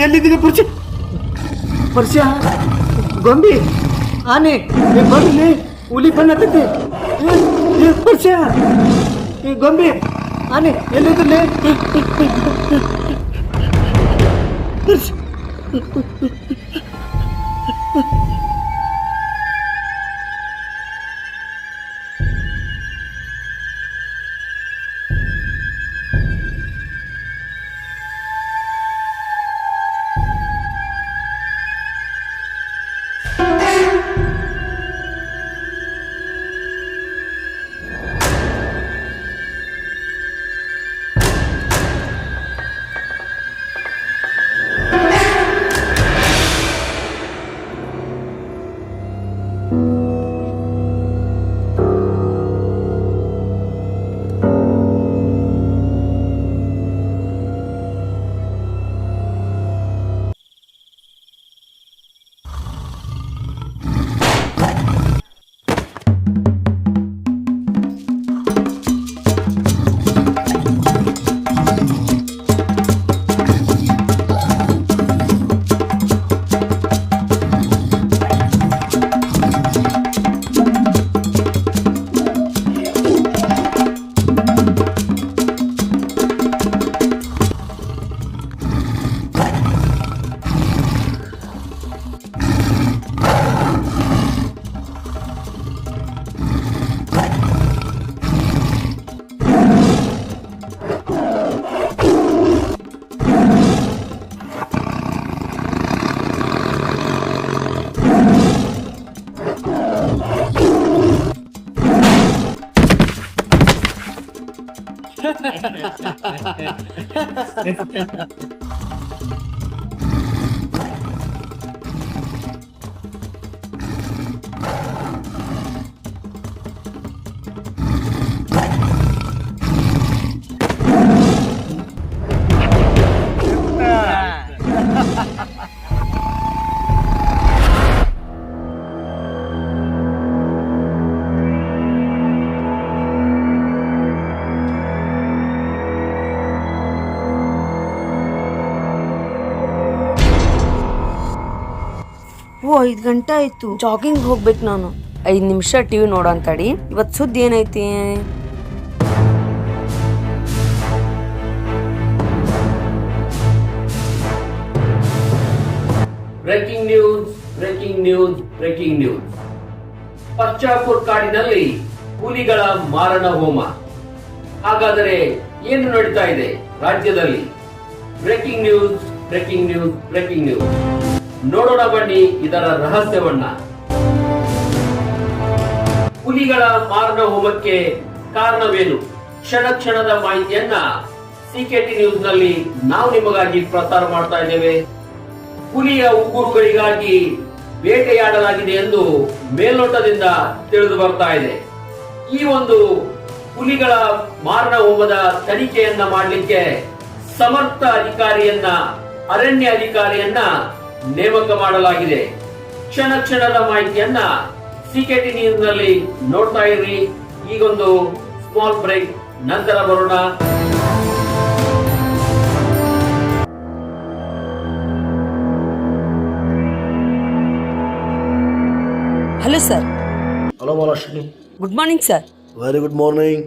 ಎಲ್ಲಿದ್ದೀನಿ ಪುರ್ಚಿ? ಪರ್ಸ್ಯ, ಗೊಂಬಿ, ಆನೆ ಬರ್ಲಿ, ಹುಲಿ ಬಂದತೈತಿ. ಪರ್ಸ್ಯ, ಗೊಂಬಿ, ಆನೆ ಎಲ್ಲಿದ್ರಲ್ಲಿ? ಓ 5 ಗಂಟೆ ಆಯ್ತು. ಜಾಗಿಂಗ್ ಹೋಗ್ಬೇಕು ನಾನು. 5 ನಿಮಿಷ ಟಿವಿ ನೋಡೋಂತಡಿ. ಇವತ್ತು ಸುದ್ದಿ ಏನೈತಿ? Breaking news, breaking news, breaking news. Pashchapur ಕಾಡಿನಲ್ಲಿ ಹುಲಿಗಳ ಮಾರಣ ಹೋಮ. ಹಾಗಾದರೆ ಏನು ನಡೀತಾ ಇದೆ ರಾಜ್ಯದಲ್ಲಿ? Breaking news, breaking news, breaking news. ನೋಡೋಣ ಬನ್ನಿ ಇದರ ರಹಸ್ಯವನ್ನ. ಹುಲಿಗಳ ಮಾರಣ ಹೋಮಕ್ಕೆ ಕಾರಣವೇನು? ಕ್ಷಣ ಕ್ಷಣದ ಮಾಹಿತಿಯನ್ನ ಸಿಕೆಟಿ ನ್ಯೂಸ್ ನಲ್ಲಿ ನಾವು ನಿಮಗಾಗಿ ಪ್ರಸಾರ ಮಾಡ್ತಾ ಇದ್ದೇವೆ. ಹುಲಿಯ ಉಗುರುಗಳಿಗಾಗಿ ಬೇಟೆಯಾಡಲಾಗಿದೆ ಎಂದು ಮೇಲ್ನೋಟದಿಂದ ತಿಳಿದು ಬರ್ತಾ ಇದೆ. ಈ ಒಂದು ಹುಲಿಗಳ ಮಾರಣ ಹೋಮದ ತನಿಖೆಯನ್ನ ಮಾಡಲಿಕ್ಕೆ ಸಮರ್ಥ ಅಧಿಕಾರಿಯನ್ನ, ಅರಣ್ಯ ಅಧಿಕಾರಿಯನ್ನ ನೇಮಕ ಮಾಡಲಾಗಿದೆ. ಕ್ಷಣ ಕ್ಷಣದ ಮಾಹಿತಿಯನ್ನ ಸಿಕೆಟಿ ನ್ಯೂಸ್ ನಲ್ಲಿ ನೋಡ್ತಾ ಇರ್ರಿ. ಈಗೊಂದು ಸ್ಮಾಲ್ ಬ್ರೇಕ್, ನಂತರ ಬರೋಣ. Hello sir. Hello Mahalakshmi. Good morning sir. Very good morning.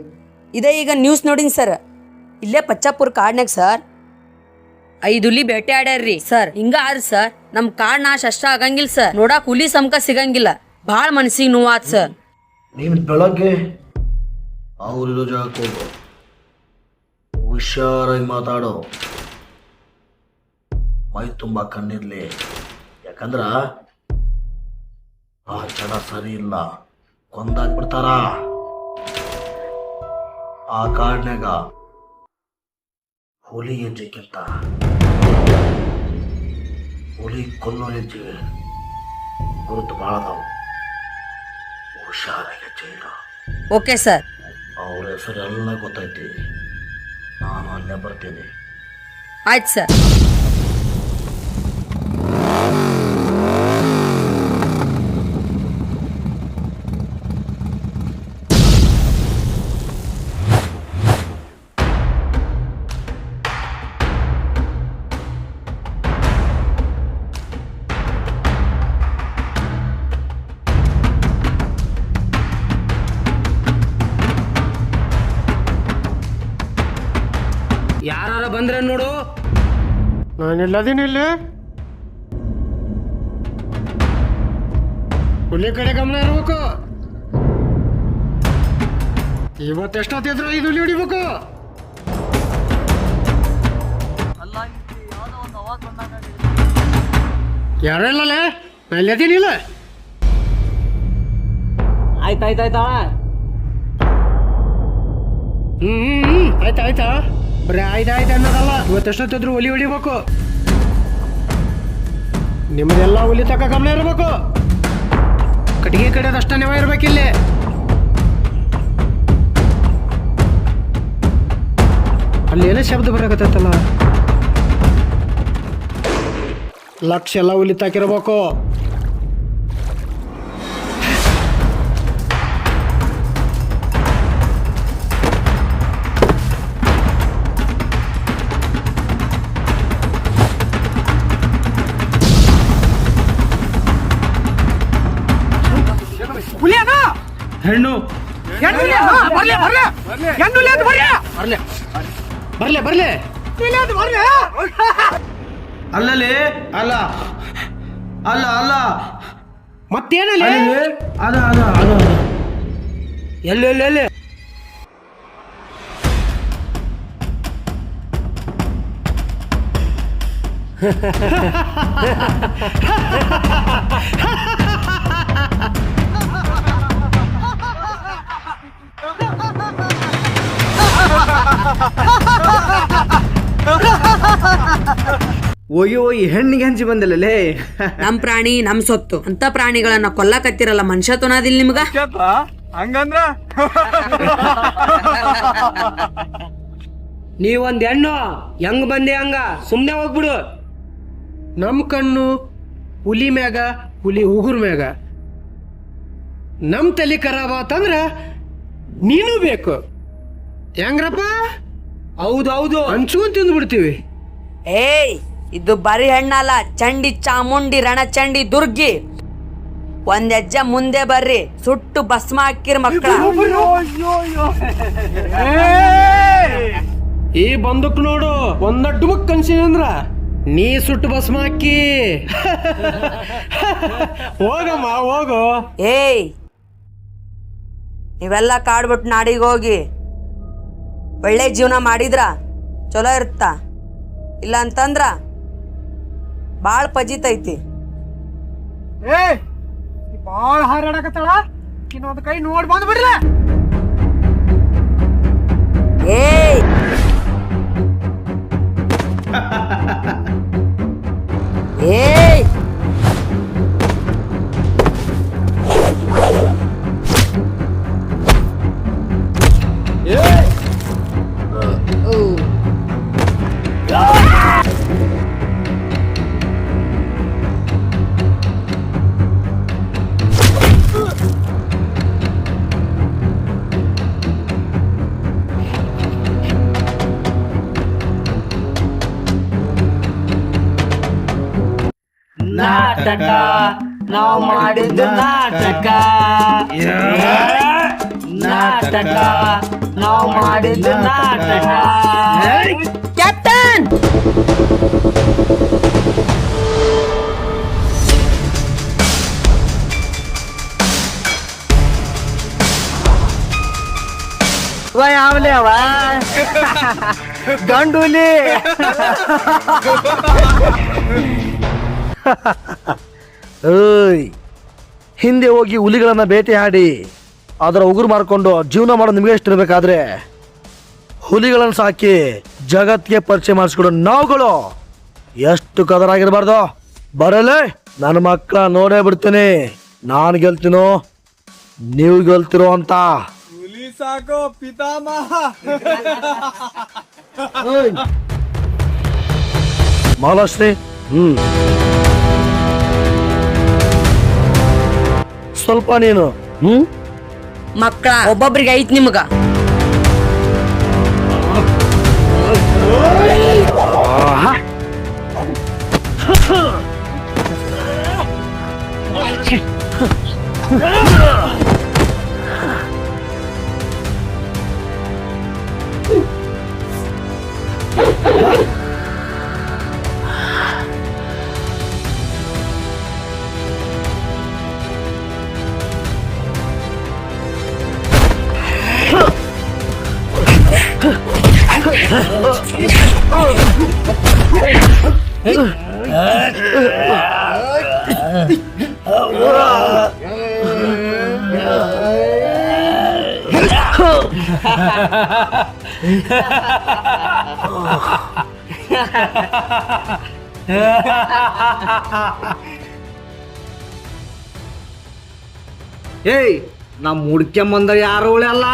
ಇದೇ ಈಗ ನ್ಯೂಸ್ ನೋಡಿನಿ ಸರ್. ಇಲ್ಲೇ ಪಚ್ಚಾಪುರ ಕಾಡ್ನಾಗ ಸರ್ 5 ಹುಲಿ ಬೇಟೆ ಆಡ್ಯಾರ್ರಿ ಸರ್. ಹಿಂಗ ಆದ್ರಿ ಸರ್, ನಮ್ ಕಾಡ್ ನಾಶ ಅಷ್ಟ ಆಗಂಗಿಲ್ಲ ಸರ್. ನೋಡಾಕ್ ಹುಲಿ ಸಮಕ ಸಿಗಂಗಿಲ್ಲ. ಭಾಳ ಮನಸ್ಸಿಗೆ ನೋವಾತ್ ಸರ್. ನೀನು ಬೆಳಗ್ಗೆ ಅವ್ರಿರೋ ಜಾಗಕ್ಕೆ ಹೋಗು, ಹುಷಾರಾಗಿ ಮಾತಾಡೋ, ಮೈ ತುಂಬ ಕಣ್ಣಿರ್ಲಿ. ಯಾಕಂದ್ರ ಆ ಜನ ಸರಿ ಇಲ್ಲ, ಕೊಂದಾಕ್ಬಿಡ್ತಾರ. ಆ ಕಾಡ್ನಾಗ ಹುಲಿ ಹೆಜ್ಜೆಕ್ಕಿಂತ ಹುಲಿ ಕೊಲ್ಲೋ ಹೆಜ್ಜೆ ಗುರುತು ಭಾಳ ಅದಾವು. ಹುಷಾರಾಗಿ ಹೆಜ್ಜೆ ಇಡು. Okay sir. ಅವ್ರ ಹೆಸರೆಲ್ಲ ಗೊತ್ತೈತಿ. ನಾನು ಅಲ್ಲೇ ಬರ್ತೀನಿ. ಆಯ್ತು ಸರ್. ಯಾರ ಬಂದ್ರೆ ನೋಡು. ನಾನೆಲ್ಲದೀನಿ ಇಲ್ಲಿ. ಹುಲಿ ಕಡೆ ಗಮನ ಇರ್ಬೇಕು. ಇವತ್ತೆಷ್ಟೊತ್ತಿದ್ರು 5 ಹುಲಿ ಹೊಡಿಬೇಕು. ಯಾರೆಲ್ಲೇ ನಾನೆಲ್ಲದೀನಿಲ್ಲ. ಆಯ್ತಾಯ್ತಾಯ್ತಾ. ಆಯ್ತಾ. ಬರೀ ಆಯ್ತಾಯ್ತು ಅನ್ನೋದಲ್ಲ, ಇವತ್ತೆಷ್ಟೊತ್ತಿದ್ರು ಹುಲಿ ಹೊಡಿಬೇಕು. ನಿಮ್ಮದೆಲ್ಲ ಹುಲಿ ತಕ್ಕ ಗಮನ ಇರಬೇಕು. ಕಟ್ಟಿಗೆ ಕಡೆದಷ್ಟ ನೆವ ಇರ್ಬೇಕಿಲ್ಲಿ. ಅಲ್ಲಿ ಏನೋ ಶಬ್ದ ಬರಕತ್ತಲ್ಲ. ಲಕ್ಷ ಎಲ್ಲ ಹುಲಿ ತಾಕಿರ್ಬೇಕು. ಹೆಣ್ಣು ಬರ್ಲೆ ಅಲ್ಲಲ್ಲಿ ಅಲ್ಲ ಅಲ್ಲ ಅಲ್ಲ ಮತ್ತೇನಲ್ಲಿ ಅದ ಅದ ಅದ ಎಲ್ಲಿ ಹೋಗಿ ಹೆಣ್ಣಿಗೆ ಹಂಚಿ ಬಂದಲ್ಲೇ. ನಮ್ ಪ್ರಾಣಿ ನಮ್ ಸೊತ್ತು ಅಂತ ಪ್ರಾಣಿಗಳನ್ನ ಕೊಲ್ಲಕತ್ತಿರಲ್ಲ. ಮನುಷ್ಯ ತೊನಾದಿಲ್ಲ ನಿಮ್ಗ. ಹಂಗಂದ್ರ ನೀವೊಂದ್ ಹೆಣ್ಣು ಹೆಂಗ್ ಬಂದೆ ಹಂಗ ಸುಮ್ನೆ ಹೋಗ್ಬಿಡು. ನಮ್ ಕಣ್ಣು ಹುಲಿ ಮ್ಯಾಗ, ಹುಲಿ ಉಗುರ್ ಮ್ಯಾಗ. ನಮ್ ತಲೆ ಖರಾಬ್ ಆತಂದ್ರ ನೀನು ಬೇಕು. ಹೆಂಗ್ರಪ್ಪ? ಹೌದೌದು, ಹಂಚ್ಕೊಂಡ್ ತಿಂದ್ಬಿಡ್ತೀವಿ. ಏಯ್, ಇದು ಬರೀ ಹೆಣ್ಣಲ್ಲ, ಚಂಡಿ ಚಾಮುಂಡಿ ರಣಚಂಡಿ ದುರ್ಗಿ. ಒಂದ್ ಹೆಜ್ಜೆ ಮುಂದೆ ಬರ್ರಿ, ಸುಟ್ಟು ಭಸ್ಮ ಹಾಕಿರ್ ಮಕ್ಕಳ. ಈ ಬಂದಕ್ ನೋಡು, ಒಂದಡ್ಡು ಮುಕ್ ಕನ್ಸಿನಂದ್ರ ನೀ ಸುಟ್ಟು ಭಸ್ಮ ಹಾಕಿ. ಹೋಗಮ್ಮ ಹೋಗು. ಏಯ್, ನೀವೆಲ್ಲ ಕಾಡ್ಬಿಟ್ಟು ನಾಡಿಗೆ ಹೋಗಿ ಒಳ್ಳೆ ಜೀವನ ಮಾಡಿದ್ರ ಚಲೋ ಇರುತ್ತ. ಇಲ್ಲ ಅಂತಂದ್ರ ಬಾಳ ಪಜಿತೈತಿ. ಬಾಳ ಹಾರಾಡಕತ್ತಾಳ. ಇನ್ನೊಂದು ಕೈ ನೋಡಿ ಬಂದ್ ಬಿಡ್ಲ. ಏಯ್, ಏಯ್, ನಾಟಕ ನಾವು ಮಾಡಿದ್ದು ನಾಟಕ ನಾಟಕ ನಾವು ಮಾಡಿದ್ದು ನಾಟಕ. ಕ್ಯಾಪ್ಟನ್ ಯಾವಲೇ ಅವ ಗಂಡುಲಿ. ಏಯ್, ಹಿಂದೆ ಹೋಗಿ ಹುಲಿಗಳನ್ನ ಬೇಟೆಯಾಡಿ ಅದರ ಉಗುರು ಮಾರ್ಕೊಂಡು ಜೀವನ ಮಾಡೋ ನಿಮಗೆ ಎಷ್ಟಿರ್ಬೇಕಾದ್ರೆ ಹುಲಿಗಳನ್ನು ಸಾಕಿ ಜಗತ್ಗೆ ಪರಿಚಯ ಮಾಡಿಸ್ಕೊಡೋ ನಾವುಗಳು ಎಷ್ಟು ಕದರಾಗಿರ್ಬಾರ್ದು. ಬರಲೇ ನನ್ನ ಮಕ್ಕಳ ನೋಡೇ ಬಿಡ್ತೀನಿ, ನಾನು ಗೆಲ್ತೀನೋ ನೀವು ಗೆಲ್ತಿರೋ ಅಂತ. ಹುಲಿ ಸಾಕೋ ಪಿತಾಮಹ. ಮಹಾಲಕ್ಷ್ಮಿ, ಸ್ವಲ್ಪ ನೀನು ಮಕ್ಕಳ ಒಬ್ಬೊಬ್ರಿಗೆ ಐತ್ ನಿಮ್ಗ. ಏಯ್, ನಮ್ ಹುಡ್ಕೊಂಬಂದ ಯಾರು ಉಳಿಯಲ್ಲ.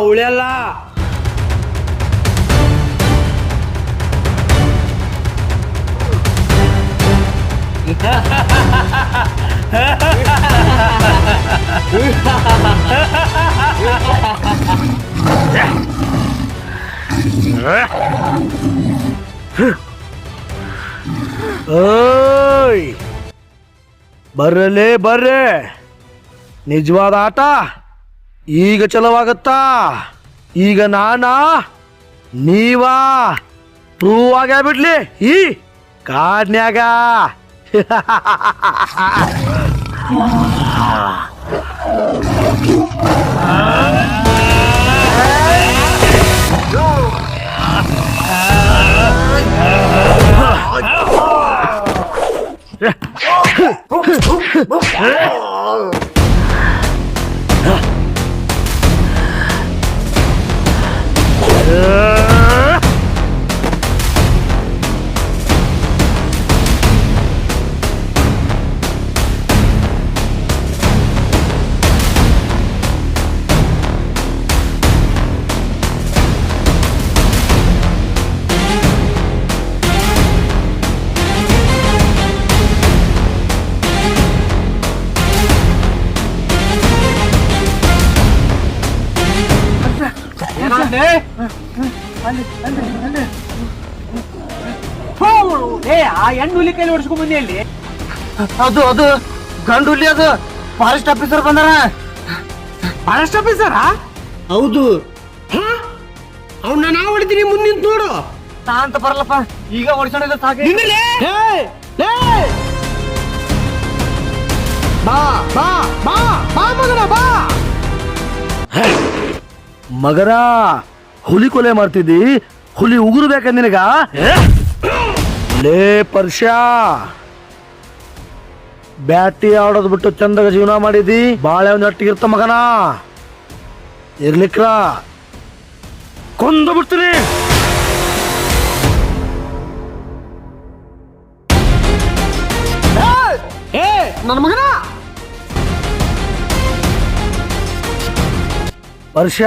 ಉಳಿಯಲ್ಲ. ಓಯ್, ಬರ್ರಲೇ ಬರ್ರೆ, ನಿಜವಾದ ಆಟ ಈಗ ಚಲವಾಗತ್ತಾ? ಈಗ ನಾನಾ ನೀವಾ ಪ್ರೂವ್ ಆಗ್ಯಾಬಿಡ್ಲಿ ಈ ಕಾಡ್ನ್ಯಾಗ. ಆ ಹೆಣ್ಣು ಹುಲಿ ಕೈಲಿ ಹೊಡ್ಸ್ಕೊಂಡ್ ಬಂದಿ ಅಲ್ಲಿ. ಅದು ಗಂಡುಲಿ, ಅದು ಫಾರೆಸ್ಟ್ ಆಫೀಸರ್ ಬಂದಾರ. ಫಾರೆಸ್ಟ್ ಆಫೀಸರಾ? ಹೌದು. ಅವ್ನ ನಾ ಹೊಡಿತೀನಿ, ಮುಂದೆ ನಿಂತು ನೋಡು. ತಾ ಅಂತ ಬರಲ್ಲಪ್ಪ, ಈಗ ಹೊಡ್ಸೋಣ ಸಾಕು. ಬಾ ಬಾ ಬಾ ಬಾ ಮಗನ ಬಾ. ಮಗರ, ಹುಲಿ ಕೊಲೆ ಮಾಡ್ತಿದ್ದಿ, ಹುಲಿ ಉಗುರು ಬೇಕ ನಿನಗ? ಲೇ ಪರ್ಶ್ಯ, ಬ್ಯಾಟಿ ಆಡೋದ್ ಬಿಟ್ಟು ಚಂದಾಗ ಜೀವನ ಮಾಡಿದಿ, ಬಾಳೆ ಒಟ್ಟಿಗಿರ್ತ ಮಗನ. ಇರ್ಲಿಕ್ರ ಕೊಂದು ಬಿಡ್ತೀನಿ. ನನ್ನ ಮಗನ ಪರ್ಶ್ಯ,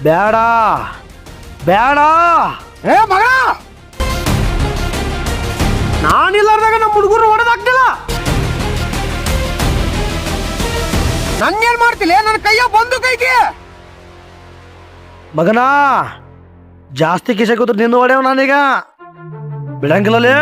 ಬೇಡ ಬೇಡ. ಮಗ, ನಾನಿಲ್ಲಾರ್ದಾಗ ನಮ್ಮ ಹುಡುಗರು ಹೊಡೆದಾಗ್ತಿಲ್ಲ. ನನ್ಗೇನ್ ಮಾಡ್ತಿಲ್ಲ, ನನ್ನ ಕೈಯ ಬಂದು ಕೈಗೆ. ಮಗನ, ಜಾಸ್ತಿ ಕಿಸೆ ಕೂತ್ರು ನಿನ್ನ ಹೊಡೆಯವ್ ನಾನೀಗ ಬಿಡಂಗಿಲ್ಲಲೇ.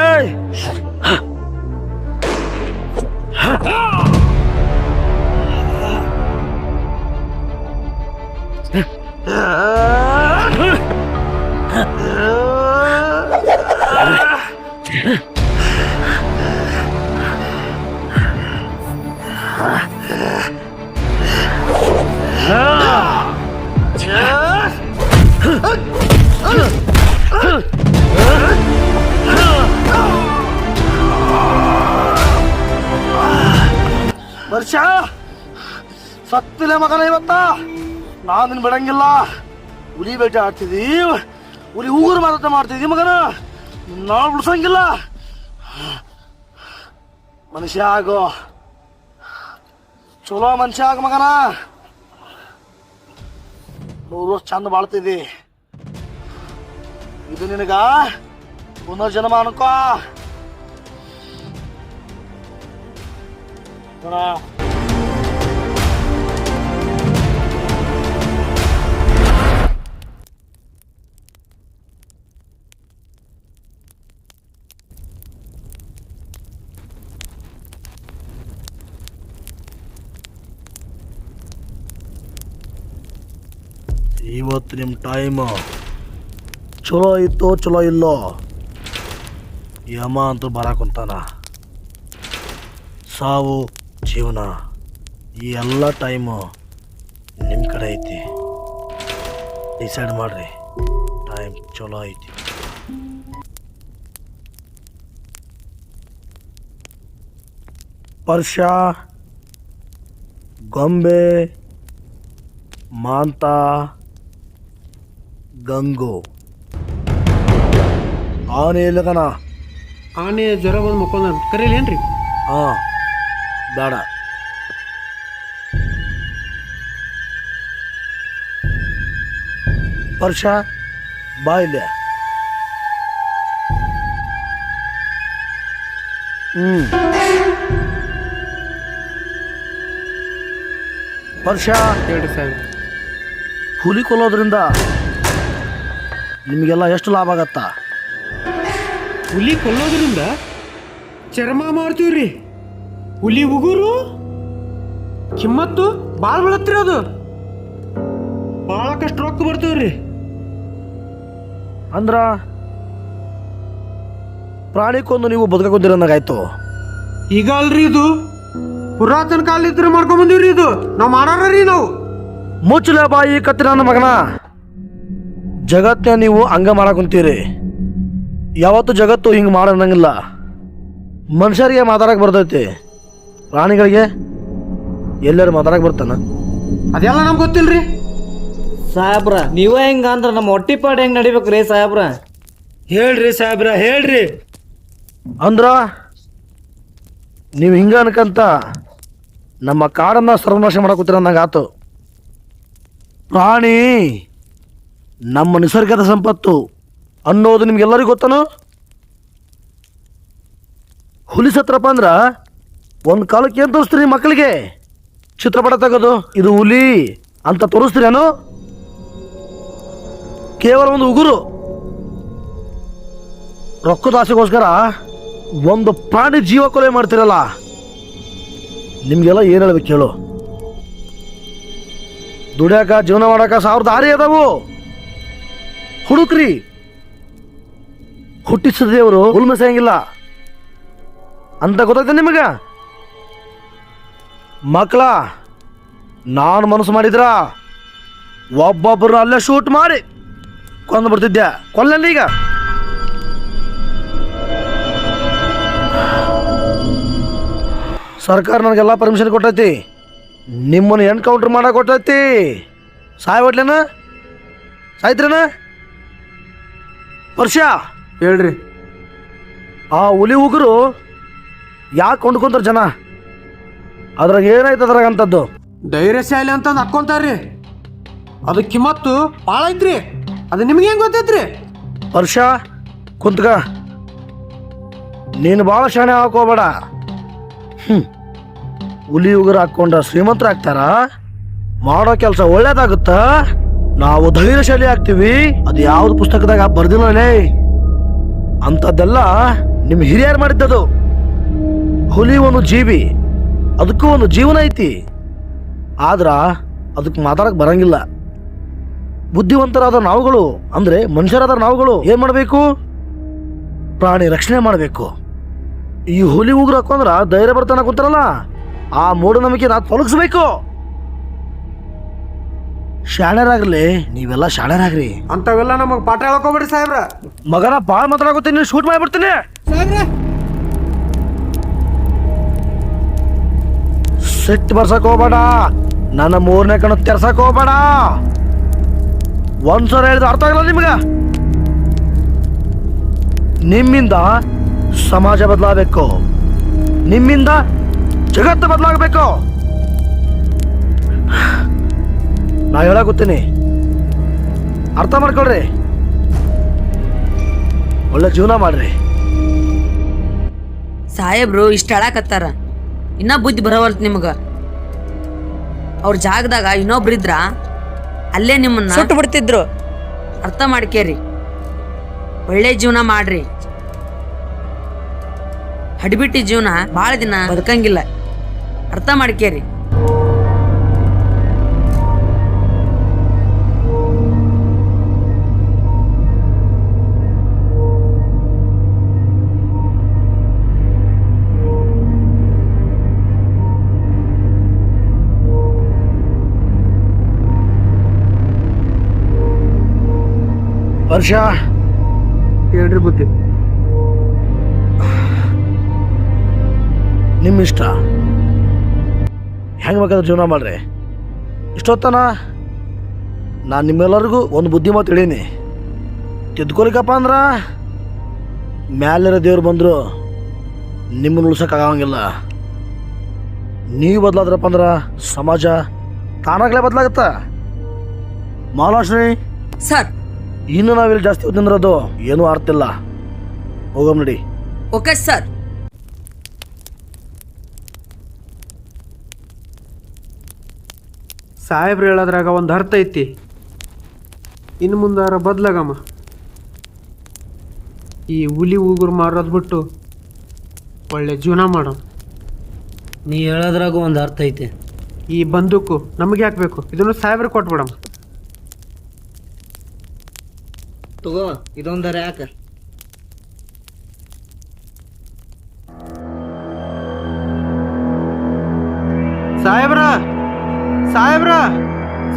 ವರ್ಷ ಸತ್ತಿಲ್ಲ ಮಗನ ಇವತ್ತ ನಾನು ನಿನ್ ಬಿಡಂಗಿಲ್ಲ. ಹುಲಿ ಬೇಟೆ ಆಡ್ತಿದ್ದಿ, ಹುಲಿ ಉಗುರು ಮಾರಾಟ ಮಾಡ್ತಿದ್ದಿ ಮಗನ, ನಾಳು ಬಿಡ್ಸಂಗಿಲ್ಲ. ಮನುಷ್ಯ ಆಗೋ, ಚಲೋ ಮನುಷ್ಯ ಆಗ ಮಗನ. 100 ವರ್ಷ ಚಂದ ಬಾಳ್ತಿದ್ದಿ, ಇದು ನಿನಗ ಪುನರ್ಜನ್ಮ ಅನ್ಕೋ. ಇವತ್ತು ನಿಮ್ಮ ಟೈಮ್ ಚಲೋ ಇತ್ತೋ ಚಲೋ ಇಲ್ಲೋ, ಯಮ ಅಂತೂ ಬರಾಕುಂತಾನ. ಸಾವು ಜೀವನ ಈ ಎಲ್ಲ ಟೈಮು ನಿಮ್ಮ ಕಡೆ ಐತಿ. ಡಿಸೈಡ್ ಮಾಡ್ರಿ, ಟೈಮ್ ಚಲೋ ಐತಿ. ಪರ್ಷ, ಗೊಂಬೆ, ಮಾಂತ, ಗಂಗು. ಆನೆ ಇಲ್ಲದನ? ಆನೆ ಜ್ವರ ಬಂದು ಮಕ್ಕೊಂದ ಕರೀಲಿ ಏನ್ರಿ? ಹಾಂ, ಬೇಡ. ಪರ್ಷ, ಬಾ ಇಲ್ಲೇ. ಪರ್ಷ, ಹೇಳ್ರಿ ಸಾಹೇಬ್. ಹುಲಿ ಕೊಲ್ಲೋದ್ರಿಂದ ನಿಮಗೆಲ್ಲ ಎಷ್ಟು ಲಾಭ ಆಗತ್ತಾ? ಹುಲಿ ಕೊಲ್ಲೋದ್ರಿಂದ ಚರ್ಮ ಮಾಡ್ತೀವ್ರಿ, ಹುಲಿ ಉಗುರು ಕಿಮ್ಮತ್ತು ಭಾಳ ಬೆಳತ್ರಿ, ಅದು ಭಾಳಕಷ್ಟು ರೊಕ್ಕ ಬರ್ತೀವ್ರಿ. ಅಂದ್ರ ಪ್ರಾಣಿ ಕೊಂದು ನೀವು ಬದುಕಾಕೊಂದಿರೋನಾಗಾಯ್ತು. ಈಗ ಅಲ್ರಿ, ಇದು ಪುರಾತನ ಕಾಲ ಇದ್ರೆ ಮಾಡ್ಕೊಂಡ್ ಬಂದಿವ್ರಿ. ಇದು ನಾವು ಮಾಡಾರ್ರಿ. ನಾವು ಮುಚ್ಚಲ ಬಾಯಿ ಕತ್ತಿ ನನ್ನ ಮಗನ. ಜಗತ್ತನ್ನ ನೀವು ಹಂಗ ಮಾಡಾಕುಂತೀರಿ. ಯಾವತ್ತು ಜಗತ್ತು ಹಿಂಗೆ ಮಾಡಂಗಿಲ್ಲ. ಮನುಷ್ಯರಿಗೆ ಮಾತಾಡಕ್ಕೆ ಬರ್ತೈತಿ, ಪ್ರಾಣಿಗಳಿಗೆ ಎಲ್ಲರೂ ಮಾತಾಡಕ್ಕೆ ಬರ್ತಾನ? ಅದೆಲ್ಲ ನಮ್ಗೆ ಗೊತ್ತಿಲ್ರಿ ಸಾಹೇಬ್ರ. ನೀವ ಹೆಂಗ ಅಂದ್ರ ನಮ್ಮ ಹೊಟ್ಟಿ ಪಾಡ್ ಹೆಂಗ್ ನಡಿಬೇಕ್ರಿ ಸಾಹೇಬ್ರ? ಹೇಳ್ರಿ ಸಾಹೇಬ್ರ, ಹೇಳ್ರಿ. ಅಂದ್ರ ನೀವು ಹಿಂಗ ಅನ್ಕಂತ ನಮ್ಮ ಕಾಡನ್ನ ಸರ್ವನಾಶ ಮಾಡಕೂತೀರ ಅನ್ನಂಗಾತು. ಪ್ರಾಣಿ ನಮ್ಮ ನಿಸರ್ಗದ ಸಂಪತ್ತು ಅನ್ನೋದು ನಿಮ್ಗೆಲ್ಲರಿಗೂ ಗೊತ್ತನು? ಹುಲಿ ಸತ್ರಪ್ಪ ಅಂದ್ರ ಒಂದು ಕಾಲಕ್ಕೆ ಏನು ತೋರಿಸ್ತೀರಿ ಮಕ್ಕಳಿಗೆ? ಚಿತ್ರಪಟ ತೆಗೋದು ಇದು ಹುಲಿ ಅಂತ ತೋರಿಸ್ತೀರೇನು? ಕೇವಲ ಒಂದು ಉಗುರು. ರೊಕ್ಕದ ಆಸೆಗೋಸ್ಕರ ಒಂದು ಪ್ರಾಣಿ ಜೀವ ಕೊಲೆ ಮಾಡ್ತಿರಲ್ಲ, ನಿಮ್ಗೆಲ್ಲ ಏನು ಹೇಳ್ಬೇಕು ಹೇಳು? ದುಡ್ಯಾಕ ಜೀವನ ಮಾಡಾಕ 1000 ದಾರಿ ಅದಾವು, ಹುಡುಕ್ರಿ. ಹುಟ್ಟಿಸಿದ ದೇವರು ಹುಲ್ಮೆಸಂಗಿಲ್ಲ ಅಂತ ಗೊತ್ತೈತೆ ನಿಮಗ? ಮಕ್ಕಳ, ನಾನು ಮನಸ್ಸು ಮಾಡಿದ್ರ ಒಬ್ಬೊಬ್ಬರು ಅಲ್ಲೇ ಶೂಟ್ ಮಾಡಿ ಕೊಂದು ಬಿಡ್ತಿದ್ದೆ. ಕೊಲ್ಲಲ್ಲಿ ಈಗ ಸರ್ಕಾರ ನನಗೆಲ್ಲ ಪರ್ಮಿಷನ್ ಕೊಟ್ಟೈತಿ, ನಿಮ್ಮನ್ನು ಎನ್ಕೌಂಟರ್ ಮಾಡಕ್ಕೆ ಕೊಟ್ಟೈತಿ. ಸಾಯ್ಬಿಡ್ಲೇನ? ಸಾಯ್ತ್ರೇನ? ವರ್ಷ ಹೇಳ್ರಿ. ಆ ಹುಲಿ ಉಗುರು ಯಾಕೆ ಕೊಂಡ್ಕೊಂತಾರ ಜನ? ಅದ್ರಾಗ ಏನಾಯ್ತು ಅದ್ರಾಗ ಅಂತದ್ದು? ಧೈರ್ಯಶಾಲಿ ಅಂತಂದು ಹಾಕ್ಕೊಂತಾರ್ರಿ, ಅದು ಕಿಮ್ಮತ್ತು ಭಾಳ ಐತ್ರಿ. ಅದು ನಿಮ್ಗೆ ಹೆಂಗೆ ಗೊತ್ತೈತ್ರಿ? ವರ್ಷ ಕುಂತ್ಗ, ನೀನು ಭಾಳ ಶಾಣೆ ಹಾಕೋಬೇಡ. ಹುಲಿ ಉಗುರು ಹಾಕ್ಕೊಂಡ್ರ ಶ್ರೀಮಂತರ ಆಗ್ತಾರ? ಮಾಡೋ ಕೆಲಸ ಒಳ್ಳೇದಾಗುತ್ತಾ? ನಾವು ಧೈರ್ಯಶಾಲಿ ಆಗ್ತೀವಿ. ಅದು ಯಾವ್ದು ಪುಸ್ತಕದಾಗ ಬರ್ದಿಲ್ಲಲೇ, ಅಂಥದ್ದೆಲ್ಲ ನಿಮ್ಮ ಹಿರಿಯರು ಮಾಡಿದ್ದದು. ಹುಲಿ ಒಂದು ಜೀವಿ, ಅದಕ್ಕೂ ಒಂದು ಜೀವನ ಐತಿ. ಆದ್ರ ಅದಕ್ಕೆ ಮಾತಾಡಕ್ ಬರಂಗಿಲ್ಲ. ಬುದ್ಧಿವಂತರಾದ ನಾವುಗಳು ಅಂದ್ರೆ ಮನುಷ್ಯರಾದ ನಾವುಗಳು ಏನ್ ಮಾಡಬೇಕು? ಪ್ರಾಣಿ ರಕ್ಷಣೆ ಮಾಡಬೇಕು. ಈ ಹುಲಿ ಉಗುರು ಹಾಕೊಂಡ್ರ ಧೈರ್ಯ ಬರ್ತಾನ ಕೂತಾರಲ್ಲ, ಆ ಮೂಢನಂಬಿಕೆ ನಾ ತೊಲಗಿಸ್ಬೇಕು. ಶಾಣ್ಯರಾಗ್ಲಿ, ನೀವೆಲ್ಲ ಶಾಣ್ಯರಾಗ್ರಿ. ಅಂತವೆಲ್ಲ ನಮಗ್ ಪಾಠ ಹೇಳ್ಕೋಬೇಡ್ರಿ ಸಾಹೇಬ್ರ. ಮಗನ ಬಾಳ್ ಮಾತಾಡಕತ್ತೀನಿ, ಶೂಟ್ ಮಾಡಿಬಿಡ್ತೀನಿ. ಸಿಟ್ಟು ಬರ್ಸಕ್ ಹೋಗ್ಬೇಡ, ನನ್ನ 3ನೇ ಕಣ್ಣು ತೆರ್ಸಕ್ ಹೋಗ್ಬೇಡ. ಒಂದ್ಸಲ ಹೇಳಿದ ಅರ್ಥ ಆಗಿಲ್ಲ ನಿಮ್ಗ? ನಿಮ್ಮಿಂದ ಸಮಾಜ ಬದಲಾಗಬೇಕು, ನಿಮ್ಮಿಂದ ಜಗತ್ತು ಬದಲಾಗಬೇಕು. ನಾ ಹೇಳಾಗುತ್ತೀನಿ, ಅರ್ಥ ಮಾಡ್ಕೊಳ್ರಿ, ಒಳ್ಳೆ ಜೀವನ ಮಾಡ್ರಿ. ಸಾಹೇಬ್ರು ಇಷ್ಟ ಹೇಳಾಕತ್ತಾರ, ಇನ್ನ ಬುದ್ಧಿ ಬರವಲ್ತ್ ನಿಮ್ಗ. ಅವ್ರ ಜಾಗದಾಗ ಇನ್ನೊಬ್ರಿದ್ರ ಅಲ್ಲೇ ನಿಮ್ಮನ್ನ ಸುಟ್ಟು ಬಿಡ್ತಿದ್ರು. ಅರ್ಥ ಮಾಡ್ಕೇರಿ, ಒಳ್ಳೆ ಜೀವನ ಮಾಡ್ರಿ. ಹಡಿಬಿಟ್ಟಿ ಜೀವನ ಭಾಳ ದಿನ ಬದುಕಂಗಿಲ್ಲ. ಅರ್ಥ ಮಾಡ್ಕೇರಿ. ವರ್ಷ ಹೇಳ್ರಿ ಬುದ್ಧಿ. ನಿಮ್ಮ ಇಷ್ಟ, ಹೆಂಗೆ ಬೇಕಾದ್ರೆ ಜೀವನ ಮಾಡ್ರಿ. ಇಷ್ಟೊತ್ತನ ನಾನು ನಿಮ್ಮೆಲ್ಲರಿಗೂ ಒಂದು ಬುದ್ಧಿ ಮಾತು ಹೇಳೀನಿ. ತಿದ್ಕೊಲಿಕಪ್ಪ ಅಂದ್ರೆ ಮ್ಯಾಲಿರೋ ದೇವ್ರು ಬಂದರು ನಿಮ್ಮನ್ನು ಉಳ್ಸೋಕ್ಕಾಗಂಗಿಲ್ಲ. ನೀವು ಬದಲಾದ್ರಪ್ಪ ಅಂದ್ರೆ ಸಮಾಜ ತಾನಾಗಲೇ ಬದಲಾಗತ್ತ. ಮಹಾಲಕ್ಷ್ಮಿ, ಸರ್. ಇನ್ನು ನಾವಿಲ್ಲಿ ಜಾಸ್ತಿ ಹೊತ್ತಿಂದ್ರದು ಏನೂ ಅರ್ತಿಲ್ಲ. ಹೋಗಮ್ ನಡಿ. Okay sir. ಸಾಹೇಬ್ರು ಹೇಳೋದ್ರಾಗ ಒಂದು ಅರ್ಥ ಐತಿ. ಇನ್ನು ಮುಂದಾರ ಬದ್ಲಾಗಮ್ಮ. ಈ ಹುಲಿ ಉಗುರು ಮಾರೋದು ಬಿಟ್ಟು ಒಳ್ಳೆ ಜೀವನ ಮಾಡೋ. ನೀ ಹೇಳೋದ್ರಾಗ ಒಂದು ಅರ್ಥ ಐತಿ. ಈ ಬಂದೂಕು ನಮಗೆ ಹಾಕ್ಬೇಕು, ಇದನ್ನು ಸಾಹೇಬ್ರು ಕೊಟ್ಬಿಡಮ್ಮ. ತಗೋ, ಇದೊಂದರ ಯಾಕ? ಸಾಹೇಬ್ರ, ಸಾಹೇಬ್ರ,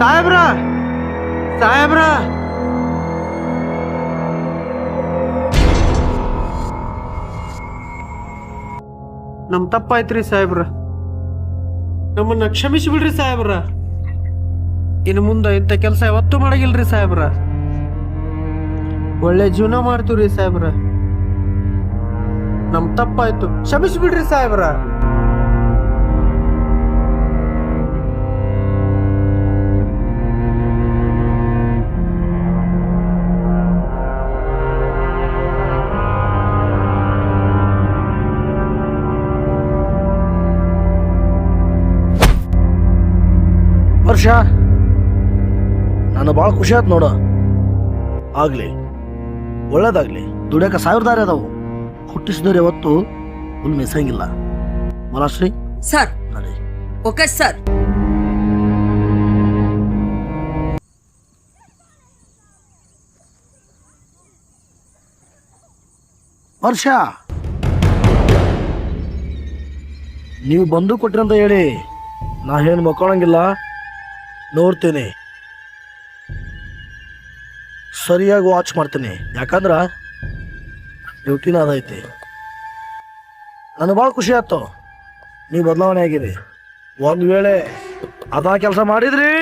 ಸಾಹೇಬ್ರ, ಸಾಹೇಬ್ರ. ನಮ್ ತಪ್ಪಾಯ್ತ್ರಿ ಸಾಹೇಬ್ರ, ನಮ್ಮನ್ನ ಕ್ಷಮಿಸಿಬಿಡ್ರಿ ಸಾಹೇಬ್ರ. ಇನ್ನು ಮುಂದೆ ಇಂಥ ಕೆಲಸ ಯಾವತ್ತೂ ಮಾಡಂಗಿಲ್ರಿ ಸಾಹೇಬ್ರ. ಒಳ್ಳೆ ಜೀವನ ಮಾಡ್ತೀವ್ರಿ ಸಾಹೇಬ್ರ. ನಮ್ ತಪ್ಪಾಯ್ತು, ಕ್ಷಮಿಸಿಬಿಡ್ರಿ ಸಾಹೇಬ್ರ. ವರ್ಷ ನಾನು ಭಾಳ ಖುಷಿ ಆಯ್ತು ನೋಡ. ಆಗ್ಲಿ, ಒಳ್ಳೇದಾಗ್ಲಿ. ದುಡಿಯಕ 1000 ದಾರಿ ಅದಾವು. ಹುಟ್ಟಿಸಿದವ್ರು ಯಾವತ್ತು ಹುಲ್ ಮೆಸಂಗಿಲ್ಲ. ಮಹಾಲಕ್ಷ್ಮಿ ಸರ್. ನಡಿ. Okay sir. ವರ್ಷ, ನೀವು ಬಂದು ಕೊಟ್ರಂತ ಹೇಳಿ ನಾ ಏನು ಮಕ್ಕೊಳಂಗಿಲ್ಲ. ನೋಡ್ತೀನಿ, ಸರಿಯಾಗಿ ವಾಚ್ ಮಾಡ್ತೀನಿ. ಯಾಕಂದ್ರೆ ಡ್ಯೂಟಿನ ಅದೈತಿ. ನನಗೆ ಭಾಳ ಖುಷಿ ಆಯ್ತು, ನೀವು ಬದಲಾವಣೆ ಆಗಿರಿ. ಒಂದು ವೇಳೆ ಅದ ಕೆಲಸ ಮಾಡಿದ್ರಿ,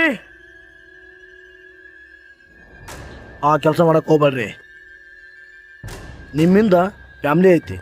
ಆ ಕೆಲಸ ಮಾಡಕ್ಕೆ ಹೋಗ್ಬೇಡ್ರಿ. ನಿಮ್ಮಿಂದ ಫ್ಯಾಮ್ಲಿ ಐತಿ.